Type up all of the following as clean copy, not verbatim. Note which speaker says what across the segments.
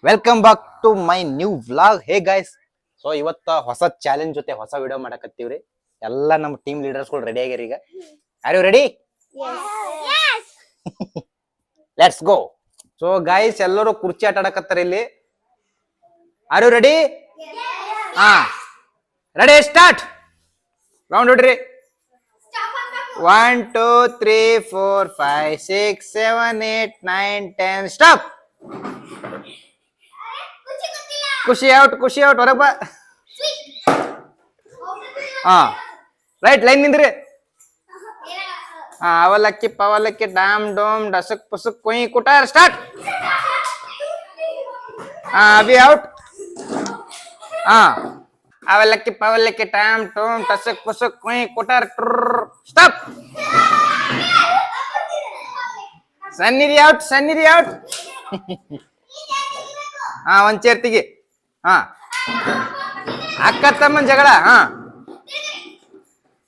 Speaker 1: Welcome back to my new vlog. Hey guys, so ಇವತ್ತ ಹೊಸ challenge ಜೊತೆ ಹೊಸ ವಿಡಿಯೋ ಮಾಡಕತ್ತೀವ್ರಿ. ಎಲ್ಲ ನಮ್ಮ ಟೀಮ್ ಲೀಡರ್ಸ್ಗಳು ರೆಡಿ ಆಗ್ಯಾರ. ಈಗ are you ready? Let's go. So guys, ಎಲ್ಲರೂ ಕುರ್ಚಿ ಆಟ ಆಡಕತ್ತಾರ ಇಲ್ಲಿ. Are you ready? ಹಾ, ರೆಡಿ, ಸ್ಟಾರ್ಟ್. ರೌಂಡ್ ಹೊಡ್ರಿ. 1 2 3 4 5 6 7 8 9 10 ಸ್ಟಾಪ್. ಖುಷಿ ಔಟ್, ಖುಷಿ ಔಟ್, ಹೊರಗೆ ಬಾ. ಹಾ, ರೈಟ್, ಲೈನ್ ನಿಂದ್ರಿ. ಹಾ, ಅವಲಕ್ಕಿ ಪವಲಕ್ಕಿ ಡಾಮ್ ಡೋಮ್ ಡಸಕ್ ಪುಸಕ್ ಕುಯ್ ಕುಟಾರ್ ಸ್ಟಾರ್ಟ್. ಹಾ, ಅಭಿ ಔಟ್. ಹಾ, ಅವಲಕ್ಕಿ ಪವಲಕ್ಕಿ ಟಾಮ್ ಟೋಮ್ ಟಸಕ್ ಪುಸಕ್ ಕುಯ್ ಕುಟಾರ್ ಸ್ಟಾಪ್. ಸನ್ನಿಧಿ ಔಟ್, ಸನ್ನಿಧಿ ಔಟ್. ಹಾ, ಒಂದ್ ಚೇರ್ ತೆಗಿ. ಹಾ, ಅಕ್ಕ ತಮ್ಮನ್ ಜಗಳ. ಹಾ,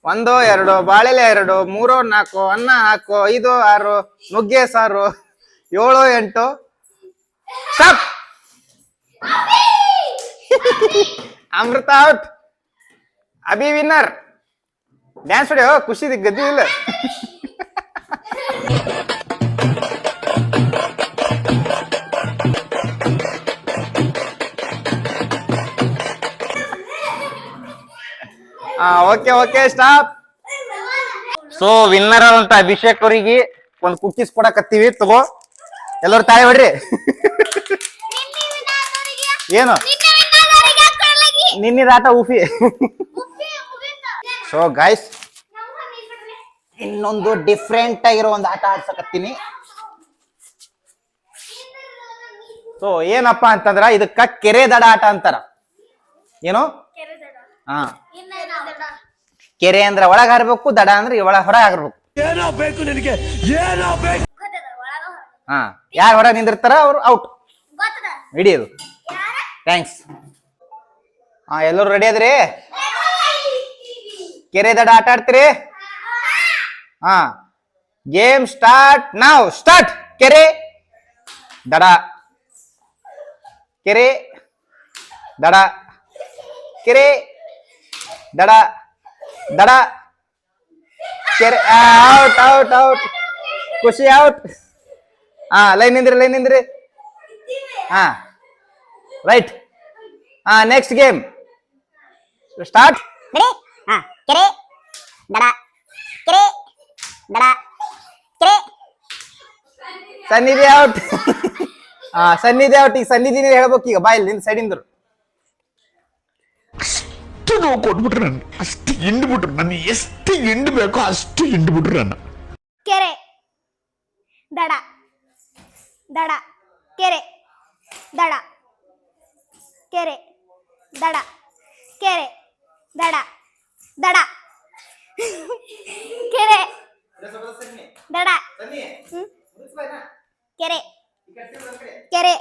Speaker 1: 1 2 ಬಾಳೆಲೆ 2 3 4 ಅನ್ನ ಹಾಕು 5 6 ನುಗ್ಗೆ ಸಾರು 7 8 ಸ್ಟಾಪ್. ಅಮೃತ ಔಟ್. ಅಭಿ ವಿನ್ನರ್. ಡ್ಯಾನ್ಸ್ ಹೊಡೆಯೋ, ಖುಷಿ ಗದ್ದಿ ಇಲ್ಲ. Okay okay, stop. So winner ಅಂತ ಅಭಿಷೇಕ್ ಅವರಿಗೆ ಒಂದ್ ಕುಕ್ಕೀಸ್ ಕೊಡಕತ್ತೀವಿ, ತಗೋ. ಎಲ್ಲರೂ ತಾಳಿ ಹೊಡ್ರಿ. ಏನು ನಿನ್ನಿದಾಟ ಊಫಿ. ಸೊ ಗೈಸ್, ಇನ್ನೊಂದು ಡಿಫ್ರೆಂಟ್ ಆಗಿರೋ ಒಂದು ಆಟ ಆಡ್ಸಕತ್ತೀನಿ. ಸೊ ಏನಪ್ಪಾ ಅಂತಂದ್ರ, ಇದಕ್ಕ ಕೆರೆ ದಡ ಆಟ ಅಂತಾರ. ಏನು? ಹಾ, ಕೆರೆ ಅಂದ್ರ ಒಳಗ ಹಾರ್ಬೇಕು, ದಡ ಅಂದ್ರೆ ಹೊರಗೆ ಹಾರ್ಬೇಕು. ಹಾ, ಯಾರು ಹೊರಗೆ ನಿಂದಿರ್ತಾರ ಅವ್ರು ಔಟ್. ಹಿಡಿಯೋದು. ಥ್ಯಾಂಕ್ಸ್. ಹಾ, ಎಲ್ಲರೂ ರೆಡಿ ಅದ್ರಿ? ಕೆರೆ ದಡ ಆಟ ಆಡ್ತೀರಿ? ಹಾ, ಗೇಮ್ ಸ್ಟಾರ್ಟ್ ನಾವ್. ಸ್ಟಾರ್ಟ್. ಕೆರೆ ದಡ, ಕೆರೆ ದಡ, ಕೆರೆ ದಡ, ದಡ, ಕೆರೆ. Out out out. ಖುಷಿ ಔಟ್. ಹಾ, ಲೈನ್ ನಿಂದ್ರಿ, ಲೈನ್ ನಿಂದ್ರಿ. ಹಾ, ರೈಟ್. ಹಾ, ನೆಕ್ಸ್ಟ್ ಗೇಮ್ ಸ್ಟಾರ್ಟ್.
Speaker 2: ರೆಡಿ? ಹಾ, ಕೆರೆ ದಡ, ಕೆರೆ ದಡ, ಕೆರೆ.
Speaker 1: ಸನ್ನಿಧಿ ಔಟ್. ಹಾ, ಸನ್ನಿಧಿ ಔಟ್. ಈಗ ಸನ್ನಿಧಿನೇ ಹೇಳ್ಬೇಕು. ಈಗ ಬಾಯಲ್ಲಿ ನಿಂದ ಸೈಡ್ ಇಂದ್ರು.
Speaker 3: ಅಷ್ಟು ನೋವು ಕೊಟ್ಬಿಟ್ರು ನನ್ನ, ಅಷ್ಟು ಹಿಂಡ್ಬಿಟ್ರು ನನ್ನ. ಎಷ್ಟು ಹಿಂಡ್ಬೇಕೋ ಅಷ್ಟು ಹಿಂಡ್ಬಿಟ್ರು ನನ್ನ.
Speaker 2: ಕೆರೆ ದಡ, ದಡ, ಕೆರೆ ದಡ, ಕೆರೆ ದಡ, ಕೆರೆ ದಡ, ದಡ, ಕೆರೆ ದಡ, ಕೆರೆ ಕೆರೆ.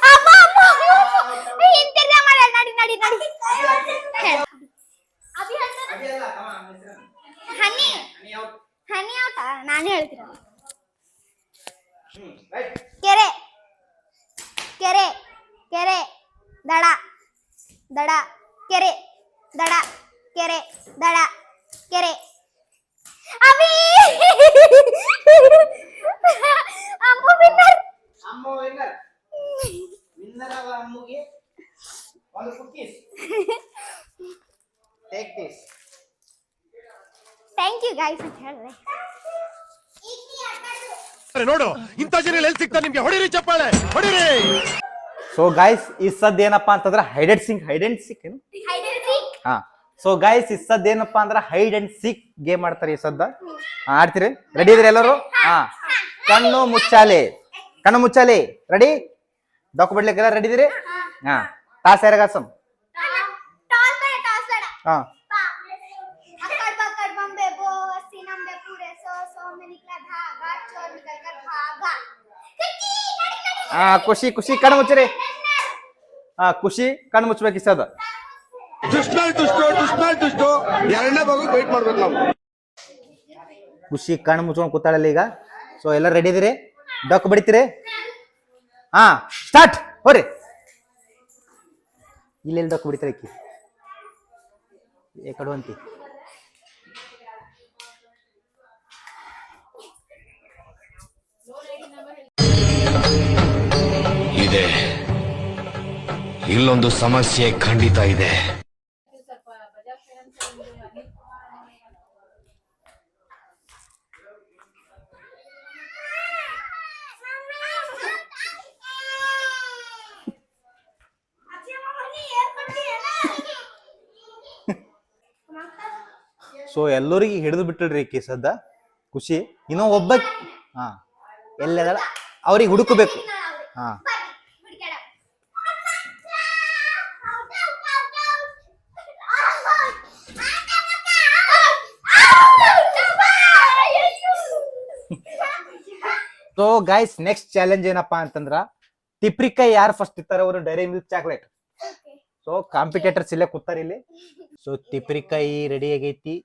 Speaker 2: ಅಮ್ಮ ಅಮ್ಮ ಇಂತಿರ್ದ ಮಾಡ. ನಡಿ ನಡಿ ನಡಿ. ಹನಿ ಹನಿ ಔಟ. ನಾನು ಹೇಳ್ತೀನಿ. ಕೆರೆ ಕೆರೆ ಕೆರೆ ದಡ, ದಡ, ಕೆರೆ ದಡ, ಕೆರೆ ದಡ, ಕೆರೆ. Abhi Ammu winner.
Speaker 1: Ammu winner. Winner ಆದ ಅಮ್ಮುಗೆ ಒಂದು cookies. Take this.
Speaker 2: Thank you guys ಅಂತ ಹೇಳಿದ್ರೆ.
Speaker 3: ನೋಡು, ಇಂಥ ಜನ ಎಲ್ಲಿ ಸಿಗ್ತಾರೆ ನಿಮ್ಗೆ? ಹೊಡಿರಿ ಚಪ್ಪಾಳೆ, ಹೊಡಿರಿ.
Speaker 1: ಸೊ ಗೈಸ್, ಈ ಸದ್ ಏನಪ್ಪಾ ಅಂತಂದ್ರ hide and seek. Hide and seek ಏನು? ಹಾ. ಸೊ ಗೈಸ್, ಈ ಸದ್ ಏನಪ್ಪಾ ಅಂದ್ರ ಹೈಡ್ ಅಂಡ್ ಸಿಕ್ ಗೇಮ್ ಆಡ್ತಾರೆ. ಈ ಸದ್ದ ಆಡ್ತೀರಿ? ರೆಡಿ ಇದ್ರಿ ಎಲ್ಲರೂ? ಹಾ, ಕಣ್ಣು ಮುಚ್ಚಾಲೆ, ಕಣ್ಣು ಮುಚ್ಚಾಲೆ. ರೆಡಿ? ಡೊಕ್ ಬಿಡ್ಲಿಕ್ಕೆಲ್ಲ ರೆಡಿ ಇದ್ರಿ? ಹಾ, ಟಾಸ್ ಯಾರಿಗಾಸಂ? ಹಾ, ಹಾ, ಖುಷಿ ಖುಷಿ ಕಣ್ಣು ಮುಚ್ಚಿರಿ. ಹಾ, ಖುಷಿ ಕಣ್ಣು ಮುಚ್ಚಬೇಕು. ಈ ಸದ
Speaker 3: ಎರಡನೇ ಭಾಗ ವೇಟ್ ಮಾಡ್ಬೇಕು ನಾವು.
Speaker 1: ಖುಷಿ ಕಣ್ಣು ಮುಚ್ಕೊಂಡು ಕೂತಾಳಲ್ಲ ಈಗ. ಸೊ ಎಲ್ಲ ರೆಡಿ ಇದೀರಿ? ಡೊಕ್ ಬಿಡ್ತೀರಿ? ಹಾ, ಸ್ಟಾರ್ಟ್. ಹೋರಿ ಇಲ್ಲಿ ಡೊಕ್ಕ ಬಿಡ್ತಾರೆ ಅಕ್ಕಿ ಕಡು ಅಂತಿ
Speaker 3: ಇದೆ ಇಲ್ಲೊಂದು ಸಮಸ್ಯೆ ಖಂಡಿತ ಇದೆ.
Speaker 1: ಸೊ ಎಲ್ಲರಿಗೆ ಹಿಡಿದು ಬಿಟ್ಟಳ್ರಿ ಈಕಿ ಸದ್ದ ಖುಷಿ ಇನ್ನೂ ಒಬ್ಬ ಹಾ ಎಲ್ಲದ ಅವ್ರಿಗೆ ಹುಡುಕಬೇಕು ಹಾ ಸೊ ಗೈಸ್ ನೆಕ್ಸ್ಟ್ ಚಾಲೆಂಜ್ ಏನಪ್ಪಾ ಅಂತಂದ್ರ ತಿಪ್ರಿಕಾಯಿ ಯಾರು ಫಸ್ಟ್ ಇರ್ತಾರ ಅವರು dairy milk chocolate. So competitors ಇಲ್ಲೇ ಕೂತಾರ ಇಲ್ಲಿ. ಸೊ ತಿಪ್ರಿಕಾಯಿ ರೆಡಿ ಆಗೈತಿ,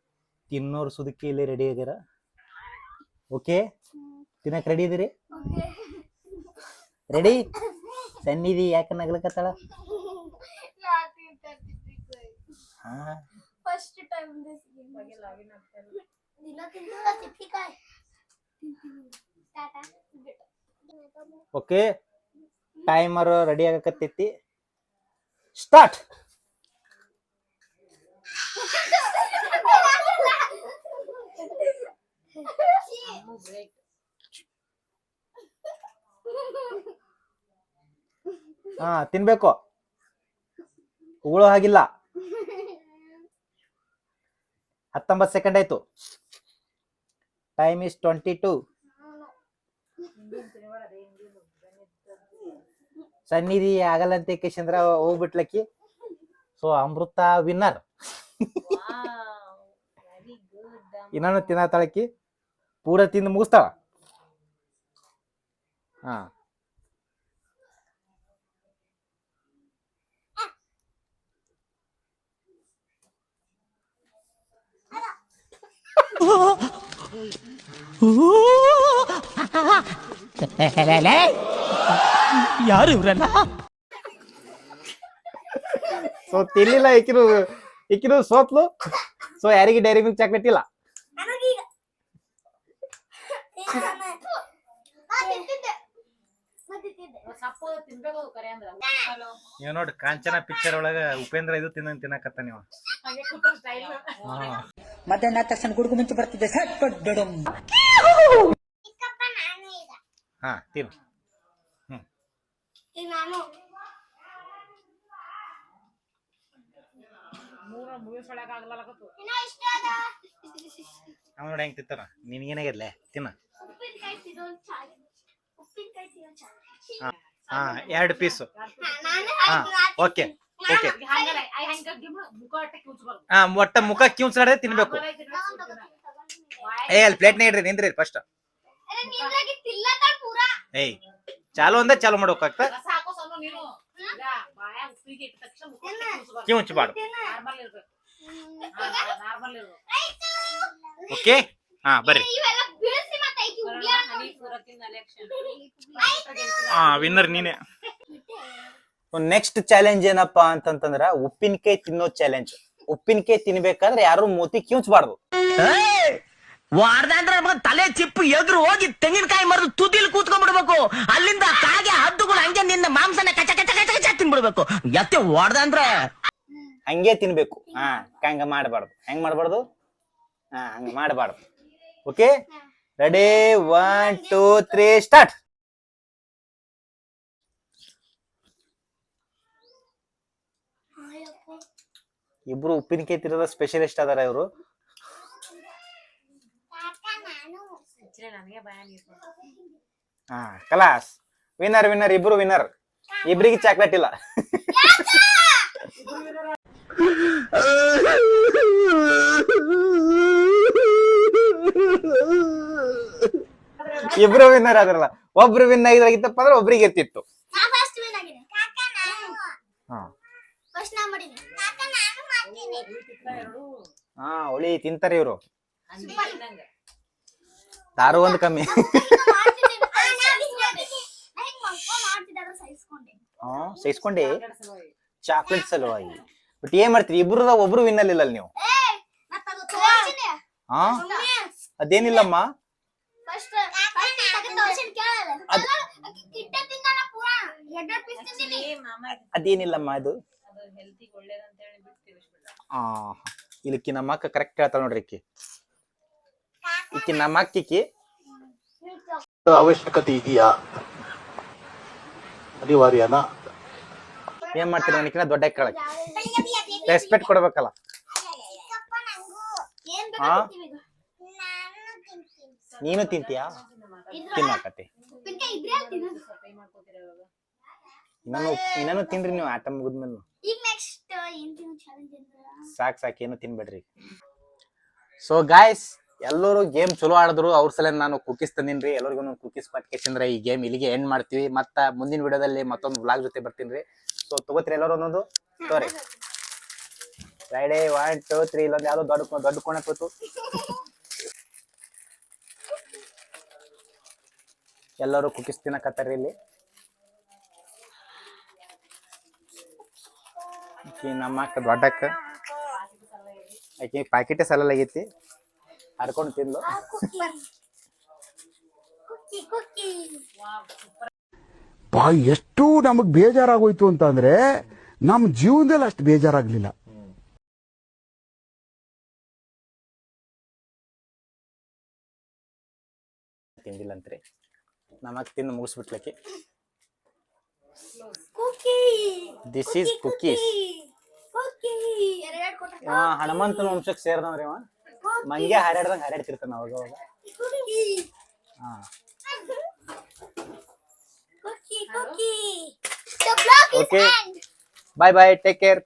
Speaker 1: ತಿನ್ನೋರು ಸುದಕಿ ಇಲ್ಲಿ ರೆಡಿ ಆಗ್ಯಾರ. ಓಕೆ ತಿನ್ನಕ್ ರೆಡಿ ಇದೀರಿ? ರೆಡಿ? ಸನ್ನಿಧಿ ಯಾಕ ನಗ್ಲಕತ್ತಾಳ?
Speaker 2: First time
Speaker 1: okay timer ready ಆಗಕತ್ತೈತಿ. ಸ್ಟಾರ್ಟ್. ಹಾ ತಿನ್ಬೇಕು, ಉಗುಳೋ ಹಾಗಿಲ್ಲ. 19 ಸೆಕೆಂಡ್ ಆಯ್ತು. Time is 22. Sannidhi ಆಗಲ್ಲಂತೆ ಕೇಶಂದ್ರ ಹೋಗ್ಬಿಟ್ಲಕ್ಕಿ. So Amrutha winner. ಇನ್ನೂ ತಿನ್ನತಾಳಕಿ, ಪೂರ ತಿಂದು ಮುಗಿಸ್ತಾಳ. ಹಾ
Speaker 4: ಯಾರು ಇವ್ರಲ್ಲ?
Speaker 1: ಸೊ ತಿನ್ಲಿಲ್ಲ ಈಕಿರು ಸೋತ್ಲು. ಸೊ ಯಾರಿಗೆ ಡೈರಿ ಮಿಲ್ಕ್ ಚಾಕ್ಲೇಟ್ ಇಲ್ಲ. ನೀವು ನೋಡಿ ಕಾಂಚನ ಪಿಕ್ಚರ್ ಒಳಗ ಉಪೇಂದ್ರ ಇದು ತಿನ್ನಕತ್ತ ನೀವು.
Speaker 4: ಮಧ್ಯಾಹ್ನ ತಕ್ಷಣ ಗುಡುಗು ಮುಂಚೆ ಬರ್ತಿದ್ದೆ ಸಟ್ ಕೊಡ್ಬಿಡು.
Speaker 1: ಹಾ ತಿನ್ನು. ಅವ ನೋಡಿ ಹೆಂಗ್ ತಿಂತಾನ. ನಿನ್ಗೇನಾಗಿರ್ಲೆ ತಿನ್ನ. ಹಾ 2 ಪೀಸು. ಹಾ ಓಕೆ ಓಕೆ. ಹಾ ಒಟ್ಟ ಮುಖ ಕಿವುಚ್ಲಾಡೆ ತಿನ್ಬೇಕು. ಅಲ್ಲಿ ಪ್ಲೇಟ್ನಾಗ ಇಡ್ರಿ, ನಿಂದ್ರಿ ಫಸ್ಟ್. ಏಯ್ ಚಾಲು ಅಂದ ಚಾಲು ಮಾಡ್ಬೇಕಾಗ್ತ. ಕಿವುಚ್ಬಾರ್ದು. ಓಕೆ ಹಾ ಬರ್ರಿ. ಹಾ ವಿನ್ನರ್ ನೀನೆ. ನೆಕ್ಸ್ಟ್ ಚಾಲೆಂಜ್ ಏನಪ್ಪಾ ಅಂತಂತಂದ್ರ ಉಪ್ಪಿನಕಾಯಿ ತಿನ್ನೋ ಚಾಲೆಂಜ್. ಉಪ್ಪಿನಕಾಯಿ ತಿನ್ಬೇಕಾದ್ರೆ ಯಾರು ಮೂತಿ ಕಿವುಚ್ಬಾರ್ದು.
Speaker 4: ವಾರ್ದಂದ್ರ ತಲೆ ಚಿಪ್ಪು ಎದುರು ಹೋಗಿ ತೆಂಗಿನಕಾಯಿ ಮರದು ತುದಿಲ್ ಕೂತ್ಕೊಂಡ್ಬಿಡ್ಬೇಕು. ಅಲ್ಲಿಂದ ಕಾಗೆ ಹದ್ದುಗಳು ಹಂಗೆ ನಿನ್ನ ಮಾಂಸನ ಕಚ ಕಚ ಕಚ ಕಚ ತಿನ್ಬಿಡ್ಬೇಕು. ಎತ್ತೆ ವಾರ್ದಂದ್ರ
Speaker 1: ಹಂಗೆ ತಿನ್ಬೇಕು. ಹಾ ಹಂಗ ಮಾಡಬಾರ್ದು. ಹೆಂಗ್ ಮಾಡಬಾರ್ದು? ಹಾ ಹಂಗ ಮಾಡಬಾರ್ದು. Okay ready 1 2 3 start. ಇಬ್ರು ಉಪ್ಪಿನಕಾಯಿ ತಿನ್ನೋದ ಸ್ಪೆಷಲಿಸ್ಟ್ ಅದಾರ ಇವರು. ಹಾ ಕಲಾಸ್ ವಿನ್ನರ್ ವಿನ್ನರ್. ಇಬ್ರು ವಿನ್ನರ್. ಇಬ್ರಿಗೆ ಚಾಕ್ಲೇಟ್ ಇಲ್ಲ. ಇಬ್ರು ವಿನ್ನರ್ ಆದ್ರಲ್ಲ. ಒಬ್ರು ವಿನ್ ಆಗಿದ್ದಾಗಿತ್ತಪ್ಪ ಅಂದ್ರೆ ಒಬ್ರಿಗೆ ಇರ್ತಿತ್ತು. ಹಾ ಒಳಿ ತಿಂತಾರೆ ಇವ್ರು. ತಾರು ಒಂದ್ ಕಮ್ಮಿ. ಸಹಿಸ್ಕೊಂಡೆ ಚಾಕ್ಲೇಟ್ ಸಲುವಾಗಿ. ಬಟ್ ಏನ್ ಮಾಡ್ತೀರಿ ಇಬ್ರದ ಒಬ್ರು ವಿನ್ನಲ್ಲಿಲ್ಲ ನೀವು. ಹಾ ಅದೇನಿಲ್ಲಮ್ಮ, ಅದೇನಿಲ್ಲಮ್ಮ ಅದು. ಇಲ್ಲಿಕ್ಕಿ ನಮ್ಮ ಅಕ್ಕ ಕರೆಕ್ಟ್ ಹೇಳ್ತಾಳ ನೋಡ್ರಿ. ಇಕ್ಕಿ ನಮ್ಮ ಅಕ್ಕಿಕ್ಕಿ
Speaker 5: ಅವಶ್ಯಕತೆ ಇದೆಯಾ, ಅನಿವಾರ್ಯನಾ?
Speaker 1: ಏನ್ ಮಾಡ್ತೀರಿ ನನಕಿನ ದೊಡ್ಡ ಕೇಳಕ್ ರೆಸ್ಪೆಕ್ಟ್ ಕೊಡ್ಬೇಕಲ್ಲ. ಹಾ ನೀನು ತಿಂತೀಯಾ? ತಿನ್ನಕತ್ತೆ ಇನ್ನೂ ತಿನ್ರಿ ನೀವು ಆಟ ಮುಗಿದ್ಮೇಲೆ. ಸಾಕ್ ಏನು ತಿನ್ಬೇಡ್ರಿ. ಸೊ ಗಾಯ್ಸ್ ಎಲ್ಲರೂ ಗೇಮ್ ಚಲೋ ಆಡಿದ್ರು. ಅವ್ರ ಸಲ ನಾನು ಕುಕೀಸ್ ತಂದಿನ್ರಿ. ಎಲ್ಲರಿಗೂ ಕುಕೀಸ್ ಪಟ್ಕೇಸಿಂದ್ರೆ ಈ ಗೇಮ್ ಇಲ್ಲಿಗೆ ಎಂಡ್ ಮಾಡ್ತೀವಿ. ಮತ್ತ ಮುಂದಿನ ವಿಡಿಯೋದಲ್ಲಿ ಮತ್ತೊಂದು ವ್ಲಾಗ್ ಜೊತೆ ಬರ್ತೀನಿ. ಸೊ ತಗೋತೀರಿ ಎಲ್ಲರೂ ಒಂದೊಂದು ತೋರಿ. ಫ್ರೈಡೇ 1 2 3 ಇಲ್ಲೊಂದು ಯಾವ್ದೋ ದೊಡ್ಡ ಕೋಣೆ ಕೂತು ಎಲ್ಲರೂ ಕುಕೀಸ್ ತಿನ್ನಕತ್ತಾರ ಇಲ್ಲಿ. ನಮ್ಮ ಅಕ್ಕ ದೊಡ್ಡಕ್ಕ ಆಕಿ ಪ್ಯಾಕೆಟೇ ಸಲಲಾಗೈತಿ, ಹರ್ಕೊಂಡು ತಿನ್ಲು.
Speaker 6: ಎಷ್ಟು ನಮಗ್ ಬೇಜಾರಾಗೋಯ್ತು ಅಂತಂದ್ರೆ ನಮ್ ಜೀವನದಲ್ಲಿ ಅಷ್ಟು ಬೇಜಾರಾಗ್ಲಿಲ್ಲ.
Speaker 1: ತಿಂದಿಲ್ಲಂತ್ರಿ ನಮಗ್ ತಿಂದು ಮುಗಿಸ್ಬಿಟ್ಲಕ್ಕೆ. This is cookies. ಹನುಮಂತನ ವಂಶಕ್ಕೆ ಸೇರ್ದವ್ರಿ ಅವ. ಮಂಗೆ ಹಾರಾಡ್ದಂಗ ಹಾರಾಡ್ತಿರ್ತಾನ ಅವಾಗ ಅವಾಗ. ಓಕೆ ಬಾಯ್ ಬಾಯ್, ಟೇಕ್ ಕೇರ್.